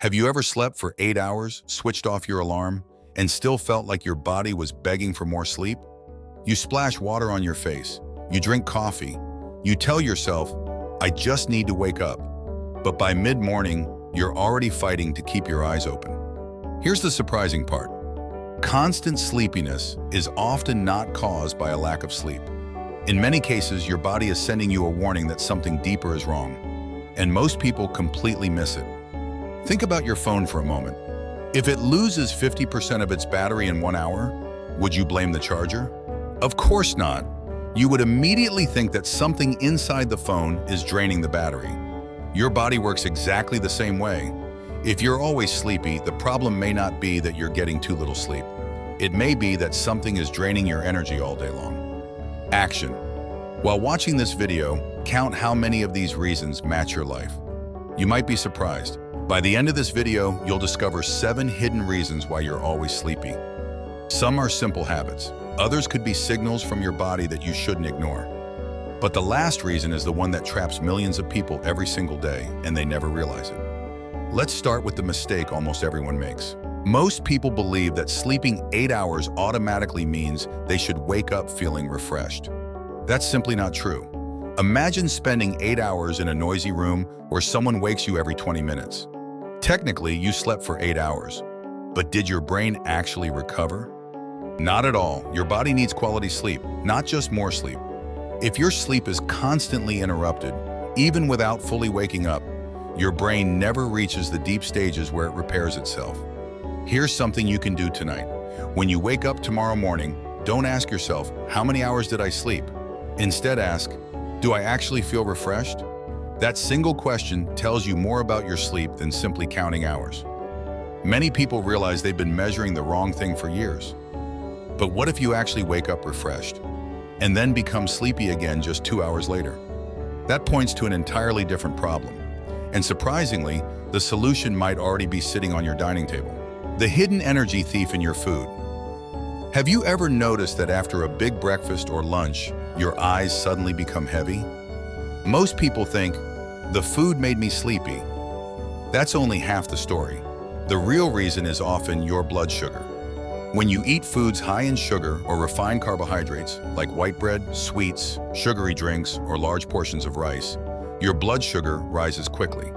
Have you ever slept for 8 hours, switched off your alarm, and still felt like your body was begging for more sleep? You splash water on your face, you drink coffee, you tell yourself, I just need to wake up. But by mid-morning, you're already fighting to keep your eyes open. Here's the surprising part. Constant sleepiness is often not caused by a lack of sleep. In many cases, your body is sending you a warning that something deeper is wrong, and most people completely miss it. Think about your phone for a moment. If it loses 50% of its battery in 1 hour, would you blame the charger? Of course not. You would immediately think that something inside the phone is draining the battery. Your body works exactly the same way. If you're always sleepy, the problem may not be that you're getting too little sleep. It may be that something is draining your energy all day long. Action. While watching this video, count how many of these reasons match your life. You might be surprised. By the end of this video, you'll discover 7 hidden reasons why you're always sleepy. Some are simple habits. Others could be signals from your body that you shouldn't ignore. But the last reason is the one that traps millions of people every single day, and they never realize it. Let's start with the mistake almost everyone makes. Most people believe that sleeping 8 hours automatically means they should wake up feeling refreshed. That's simply not true. Imagine spending 8 hours in a noisy room where someone wakes you every 20 minutes. Technically, you slept for 8 hours, but did your brain actually recover? Not at all. Your body needs quality sleep, not just more sleep. If your sleep is constantly interrupted, even without fully waking up, your brain never reaches the deep stages where it repairs itself. Here's something you can do tonight. When you wake up tomorrow morning, don't ask yourself, how many hours did I sleep? Instead ask, do I actually feel refreshed? That single question tells you more about your sleep than simply counting hours. Many people realize they've been measuring the wrong thing for years. But what if you actually wake up refreshed and then become sleepy again just 2 hours later? That points to an entirely different problem. And surprisingly, the solution might already be sitting on your dining table. The hidden energy thief in your food. Have you ever noticed that after a big breakfast or lunch, your eyes suddenly become heavy? Most people think, the food made me sleepy. That's only half the story. The real reason is often your blood sugar. When you eat foods high in sugar or refined carbohydrates, like white bread, sweets, sugary drinks, or large portions of rice, your blood sugar rises quickly.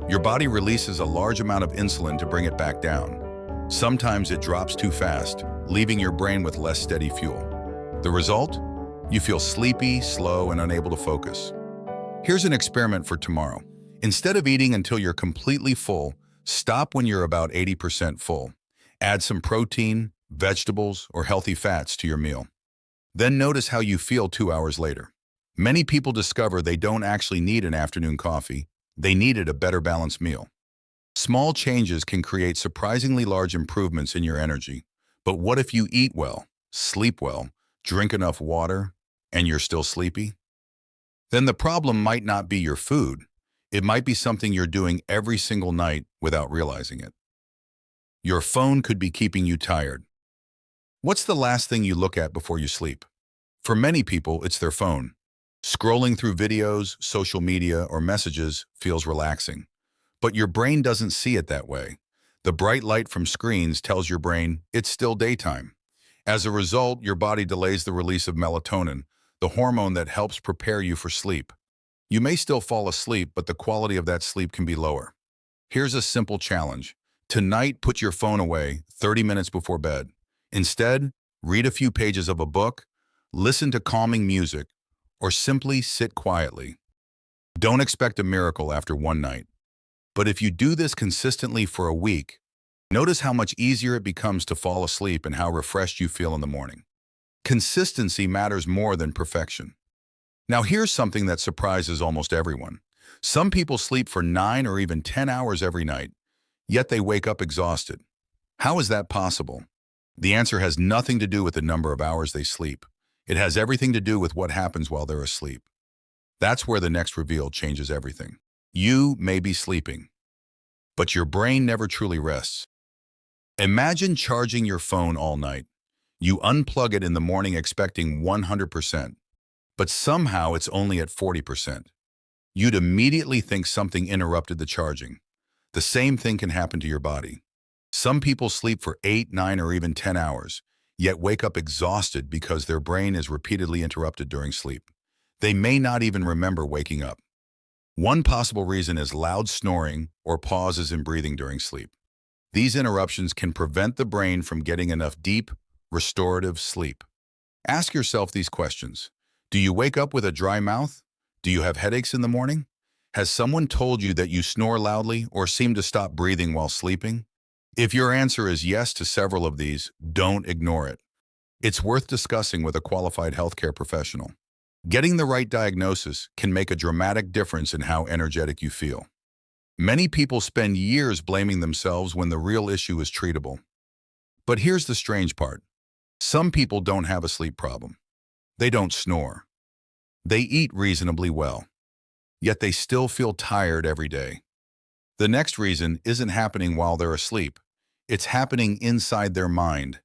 Your body releases a large amount of insulin to bring it back down. Sometimes it drops too fast, leaving your brain with less steady fuel. The result? You feel sleepy, slow, and unable to focus. Here's an experiment for tomorrow. Instead of eating until you're completely full, stop when you're about 80% full. Add some protein, vegetables, or healthy fats to your meal. Then notice how you feel 2 hours later. Many people discover they don't actually need an afternoon coffee. They needed a better balanced meal. Small changes can create surprisingly large improvements in your energy. But what if you eat well, sleep well, drink enough water, and you're still sleepy? Then the problem might not be your food. It might be something you're doing every single night without realizing it. Your phone could be keeping you tired. What's the last thing you look at before you sleep? For many people, it's their phone. Scrolling through videos, social media, or messages feels relaxing. But your brain doesn't see it that way. The bright light from screens tells your brain it's still daytime. As a result, your body delays the release of melatonin, the hormone that helps prepare you for sleep. You may still fall asleep, but the quality of that sleep can be lower. Here's a simple challenge. Tonight, put your phone away 30 minutes before bed. Instead, read a few pages of a book, listen to calming music, or simply sit quietly. Don't expect a miracle after one night. But if you do this consistently for a week, notice how much easier it becomes to fall asleep and how refreshed you feel in the morning. Consistency matters more than perfection. Now here's something that surprises almost everyone. Some people sleep for 9 or even 10 hours every night, yet they wake up exhausted. How is that possible? The answer has nothing to do with the number of hours they sleep. It has everything to do with what happens while they're asleep. That's where the next reveal changes everything. You may be sleeping, but your brain never truly rests. Imagine charging your phone all night. You unplug it in the morning expecting 100%, but somehow it's only at 40%. You'd immediately think something interrupted the charging. The same thing can happen to your body. Some people sleep for 8, 9, or even 10 hours, yet wake up exhausted because their brain is repeatedly interrupted during sleep. They may not even remember waking up. One possible reason is loud snoring or pauses in breathing during sleep. These interruptions can prevent the brain from getting enough deep, restorative sleep. Ask yourself these questions. Do you wake up with a dry mouth? Do you have headaches in the morning? Has someone told you that you snore loudly or seem to stop breathing while sleeping? If your answer is yes to several of these, don't ignore it. It's worth discussing with a qualified healthcare professional. Getting the right diagnosis can make a dramatic difference in how energetic you feel. Many people spend years blaming themselves when the real issue is treatable. But here's the strange part. Some people don't have a sleep problem. They don't snore. They eat reasonably well. Yet they still feel tired every day. The next reason isn't happening while they're asleep. It's happening inside their mind,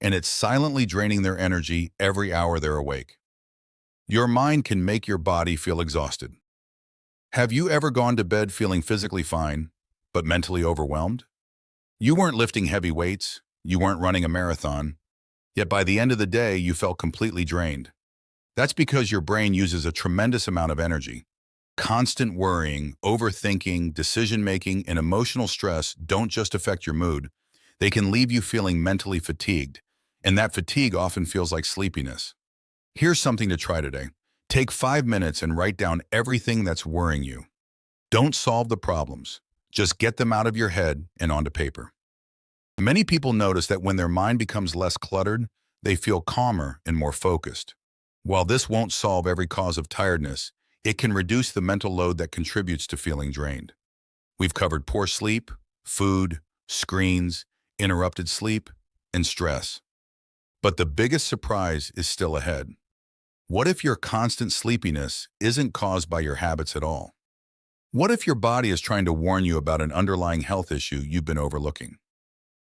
and it's silently draining their energy every hour they're awake. Your mind can make your body feel exhausted. Have you ever gone to bed feeling physically fine, but mentally overwhelmed? You weren't lifting heavy weights, you weren't running a marathon, yet by the end of the day you felt completely drained. That's because your brain uses a tremendous amount of energy. Constant worrying, overthinking, decision-making, and emotional stress don't just affect your mood. They can leave you feeling mentally fatigued, and that fatigue often feels like sleepiness. Here's something to try today. Take 5 minutes and write down everything that's worrying you. Don't solve the problems. Just get them out of your head and onto paper. Many people notice that when their mind becomes less cluttered, they feel calmer and more focused. While this won't solve every cause of tiredness, it can reduce the mental load that contributes to feeling drained. We've covered poor sleep, food, screens, interrupted sleep, and stress. But the biggest surprise is still ahead. What if your constant sleepiness isn't caused by your habits at all? What if your body is trying to warn you about an underlying health issue you've been overlooking?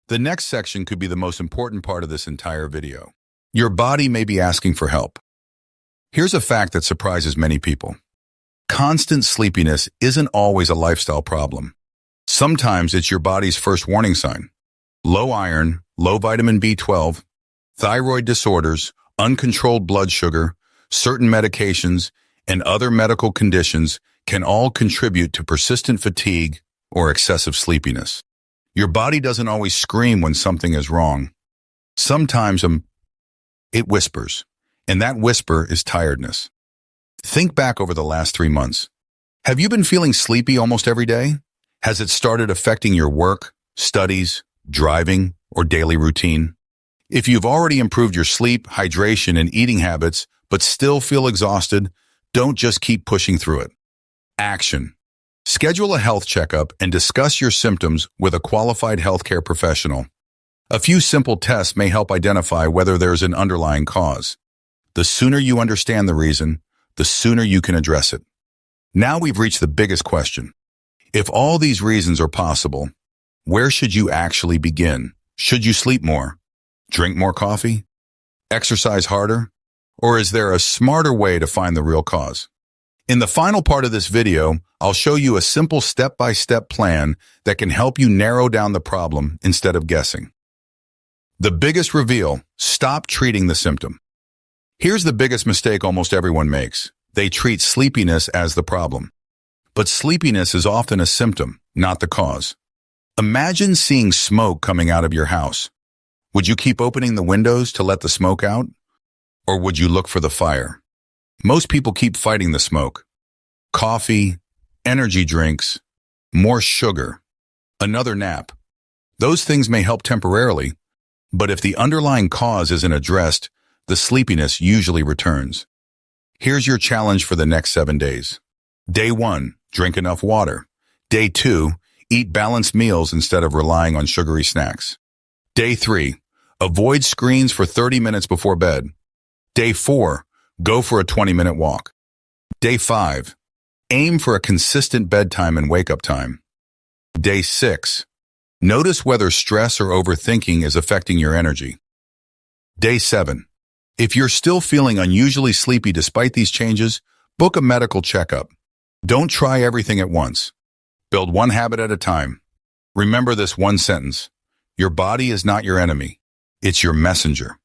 The next section could be the most important part of this entire video. Your body may be asking for help. Here's a fact that surprises many people. Constant sleepiness isn't always a lifestyle problem. Sometimes it's your body's first warning sign. Low iron, low vitamin B12, thyroid disorders, uncontrolled blood sugar, certain medications, and other medical conditions can all contribute to persistent fatigue or excessive sleepiness. Your body doesn't always scream when something is wrong. Sometimes it whispers, and that whisper is tiredness. Think back over the last 3 months. Have you been feeling sleepy almost every day? Has it started affecting your work, studies, driving, or daily routine? If you've already improved your sleep, hydration, and eating habits, but still feel exhausted, don't just keep pushing through it. Action. Schedule a health checkup and discuss your symptoms with a qualified healthcare professional. A few simple tests may help identify whether there's an underlying cause. The sooner you understand the reason, the sooner you can address it. Now we've reached the biggest question. If all these reasons are possible, where should you actually begin? Should you sleep more? Drink more coffee? Exercise harder? Or is there a smarter way to find the real cause? In the final part of this video, I'll show you a simple step-by-step plan that can help you narrow down the problem instead of guessing. The biggest reveal: stop treating the symptom. Here's the biggest mistake almost everyone makes. They treat sleepiness as the problem. But sleepiness is often a symptom, not the cause. Imagine seeing smoke coming out of your house. Would you keep opening the windows to let the smoke out? Or would you look for the fire? Most people keep fighting the smoke. Coffee, energy drinks, more sugar, another nap. Those things may help temporarily, but if the underlying cause isn't addressed, the sleepiness usually returns. Here's your challenge for the next 7 days. Day 1, drink enough water. Day 2, eat balanced meals instead of relying on sugary snacks. Day 3, avoid screens for 30 minutes before bed. Day 4, go for a 20-minute walk. Day 5, aim for a consistent bedtime and wake-up time. Day 6, notice whether stress or overthinking is affecting your energy. Day 7, if you're still feeling unusually sleepy despite these changes, book a medical checkup. Don't try everything at once. Build one habit at a time. Remember this one sentence. Your body is not your enemy. It's your messenger.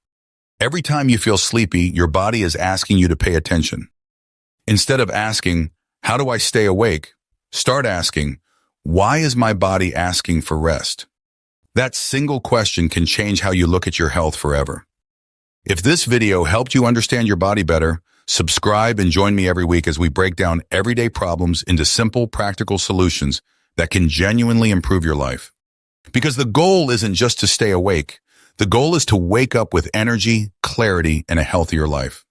Every time you feel sleepy, your body is asking you to pay attention. Instead of asking, how do I stay awake? Start asking, why is my body asking for rest? That single question can change how you look at your health forever. If this video helped you understand your body better, subscribe and join me every week as we break down everyday problems into simple, practical solutions that can genuinely improve your life. Because the goal isn't just to stay awake. The goal is to wake up with energy, clarity, and a healthier life.